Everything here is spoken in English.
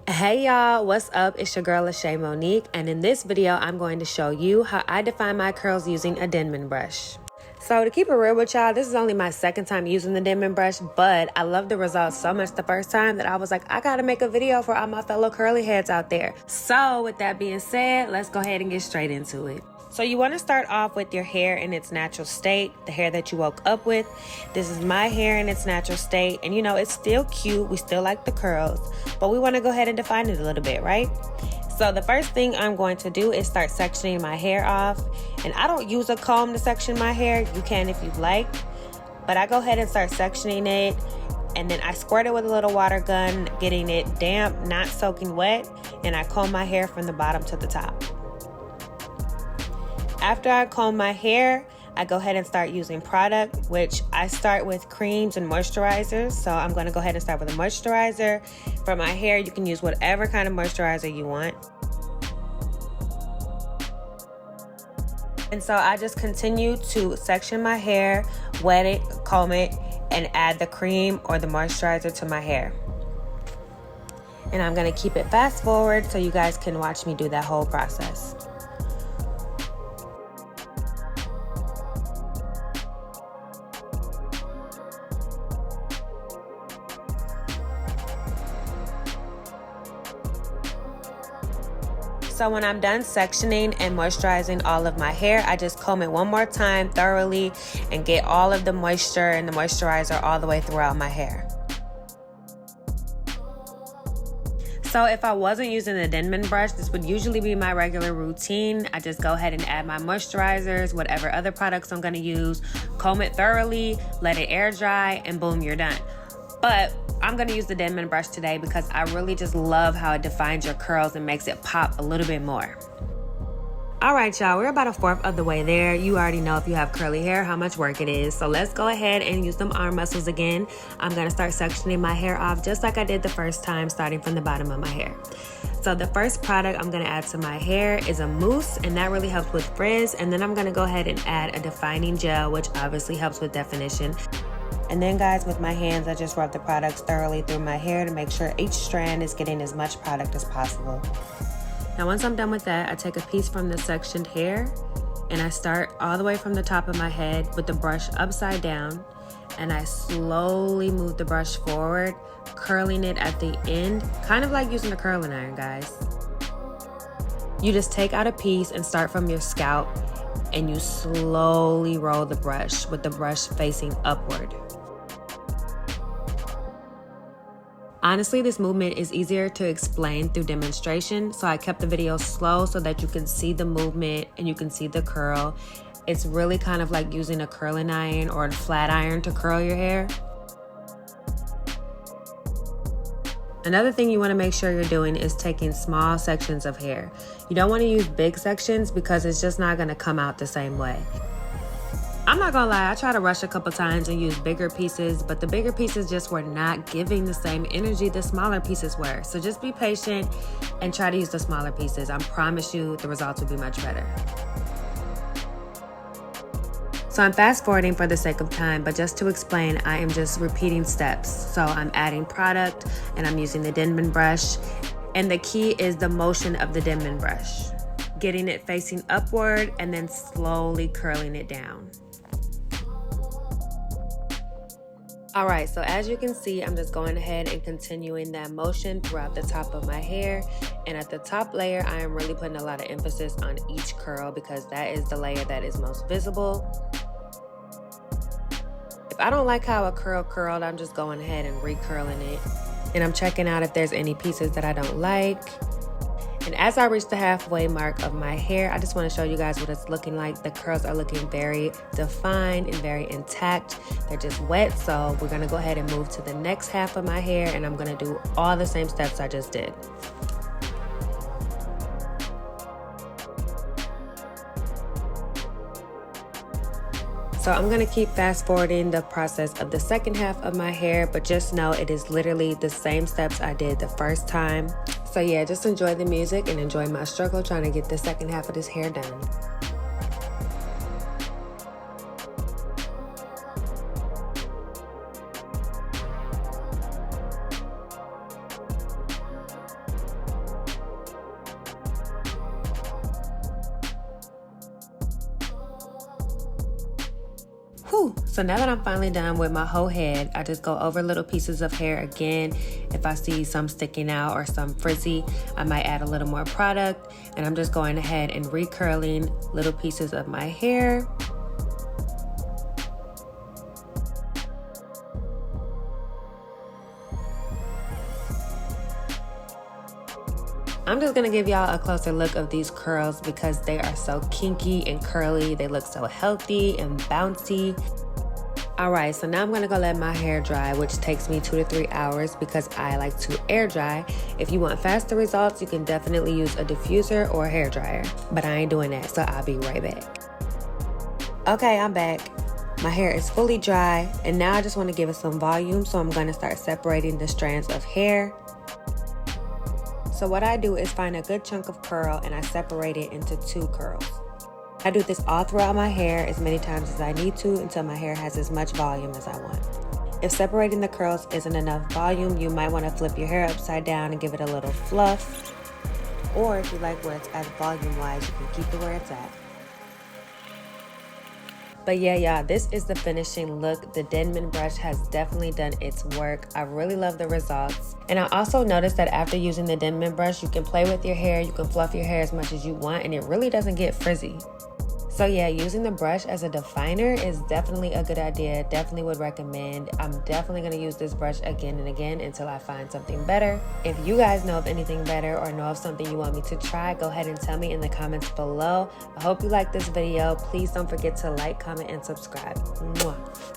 Hey y'all, what's up? It's your girl Lachey Monique, and in this video I'm going to show you how I define my curls using a Denman brush. So to keep it real with y'all, this is only my second time using the Denman brush, but I loved the results so much the first time that I was like, I gotta make a video for all my fellow curly heads out there. So with that being said, let's go ahead and get straight into it. So you want to start off with your hair in its natural state, the hair that you woke up with. This is my hair in its natural state, and you know, it's still cute. We still like the curls, but we want to go ahead and define it a little bit, right? So the first thing I'm going to do is start sectioning my hair off, and I don't use a comb to section my hair. You can if you'd like, but I go ahead and start sectioning it, and then I squirt it with a little water gun, getting it damp, not soaking wet, and I comb my hair from the bottom to the top. After I comb my hair, I go ahead and start using product, which I start with creams and moisturizers. So I'm going to go ahead and start with a moisturizer. For my hair, you can use whatever kind of moisturizer you want. And so I just continue to section my hair, wet it, comb it, and add the cream or the moisturizer to my hair. And I'm going to keep it fast forward so you guys can watch me do that whole process. So when I'm done sectioning and moisturizing all of my hair, I just comb it one more time thoroughly and get all of the moisture and the moisturizer all the way throughout my hair. So if I wasn't using the Denman brush, this would usually be my regular routine. I just go ahead and add my moisturizers, whatever other products I'm gonna use, comb it thoroughly, let it air dry, and boom, you're done. But I'm going to use the Denman brush today because I really just love how it defines your curls and makes it pop a little bit more. All right, y'all, we're about a fourth of the way there. You already know if you have curly hair how much work it is. So let's go ahead and use them arm muscles again. I'm going to start sectioning my hair off just like I did the first time, starting from the bottom of my hair. So the first product I'm going to add to my hair is a mousse, and that really helps with frizz. And then I'm going to go ahead and add a defining gel, which obviously helps with definition. And then guys, with my hands, I just rub the products thoroughly through my hair to make sure each strand is getting as much product as possible. Now once I'm done with that, I take a piece from the sectioned hair and I start all the way from the top of my head with the brush upside down, and I slowly move the brush forward, curling it at the end, kind of like using a curling iron, guys. You just take out a piece and start from your scalp, and you slowly roll the brush with the brush facing upward. Honestly, this movement is easier to explain through demonstration, so I kept the video slow so that you can see the movement and you can see the curl. It's really kind of like using a curling iron or a flat iron to curl your hair. Another thing you want to make sure you're doing is taking small sections of hair. You don't want to use big sections because it's just not going to come out the same way. I'm not gonna lie, I tried to rush a couple times and use bigger pieces, but the bigger pieces just were not giving the same energy the smaller pieces were. So just be patient and try to use the smaller pieces. I promise you the results will be much better. So I'm fast forwarding for the sake of time, but just to explain, I am just repeating steps. So I'm adding product and I'm using the Denman brush. And the key is the motion of the Denman brush, getting it facing upward and then slowly curling it down. All right, so as you can see, I'm just going ahead and continuing that motion throughout the top of my hair. And at the top layer, I am really putting a lot of emphasis on each curl because that is the layer that is most visible. If I don't like how a curl curled, I'm just going ahead and recurling it. And I'm checking out if there's any pieces that I don't like. And as I reach the halfway mark of my hair, I just want to show you guys what it's looking like. The curls are looking very defined and very intact. They're just wet, so we're going to go ahead and move to the next half of my hair, and I'm going to do all the same steps I just did. So I'm going to keep fast forwarding the process of the second half of my hair, but just know it is literally the same steps I did the first time. So yeah, just enjoy the music and enjoy my struggle trying to get the second half of this hair done. Whew. So now that I'm finally done with my whole head, I just go over little pieces of hair again. If I see some sticking out or some frizzy, I might add a little more product. And I'm just going ahead and recurling little pieces of my hair. I'm just gonna give y'all a closer look of these curls because they are so kinky and curly. They look so healthy and bouncy. All right, so now I'm gonna go let my hair dry, which takes me 2 to 3 hours because I like to air dry. If you want faster results, you can definitely use a diffuser or a hair dryer, but I ain't doing that, so I'll be right back. Okay, I'm back. My hair is fully dry, and now I just wanna give it some volume, so I'm gonna start separating the strands of hair. So what I do is find a good chunk of curl and I separate it into 2 curls. I do this all throughout my hair as many times as I need to until my hair has as much volume as I want. If separating the curls isn't enough volume, you might want to flip your hair upside down and give it a little fluff. Or if you like where it's at volume-wise, you can keep it where it's at. But yeah, y'all, this is the finishing look. The Denman brush has definitely done its work. I really love the results. And I also noticed that after using the Denman brush, you can play with your hair, you can fluff your hair as much as you want, and it really doesn't get frizzy. So yeah, using the brush as a definer is definitely a good idea. Definitely would recommend. I'm definitely going to use this brush again and again until I find something better. If you guys know of anything better or know of something you want me to try, go ahead and tell me in the comments below. I hope you like this video. Please don't forget to like, comment, and subscribe. Mwah.